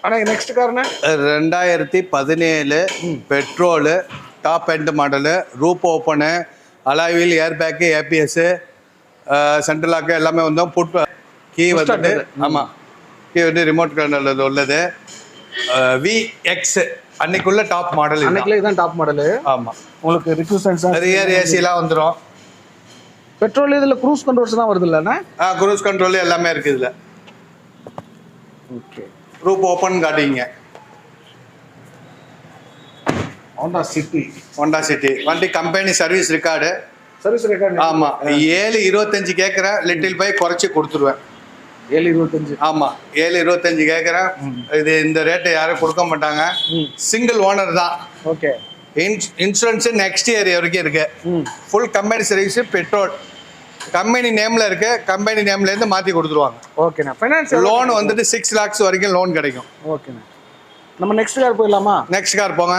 ஆனால் நெக்ஸ்ட் கார்னா 2017 petrol, top end model, roof open, alloy wheel, air bag, ABS, central lock எல்லாமே வந்தோம். Key வந்துட்டு ஆமாம், கீ வந்து ரிமோட் கண்ட்ரோல் உள்ளது. விஎக்ஸ் அன்னைக்குள்ள டாப் மாடல். அன்னைக்குள்ள இதுதான் டாப் மாடலு. ஆமாம், உங்களுக்கு ரிக்யூசன்ஸ் ரியர் ஏசிலாம் வந்துடும். பெட்ரோல் இதில் க்ரூஸ் கண்ட்ரோல்ஸ் தான் வருது இல்லைண்ணா? க்ரூஸ் கண்ட்ரோல் எல்லாமே இருக்குது இதில். ஓகே, ரூப் ஓப்பன் காட்டிங்க. ஹோண்டா சிட்டி வண்டி company service record. Service record. ஆமாம், 725 கேட்குறேன், லிட்டில் பை குறைச்சி கொடுத்துருவேன். 725. ஆமாம், 725 கேட்குறேன். இது இந்த ரேட்டு யாரும் கொடுக்க மாட்டாங்க. சிங்கிள் ஓனர் தான். ஓகே. இன்சூரன்ஸு நெக்ஸ்ட் இயர் வரைக்கும் இருக்கு. Full company service, petrol company நேமில் இருக்கு. கம்பெனி நேம்லேருந்து மாற்றி கொடுத்துருவாங்க. ஓகேண்ணா. ஃபைனான்ஸ் லோன் வந்துட்டு 6 lakhs வரைக்கும் லோன் கிடைக்கும். ஓகேண்ணா. நம்ம நெக்ஸ்ட் கார் போயிடலாமா? நெக்ஸ்ட் கார் போங்க.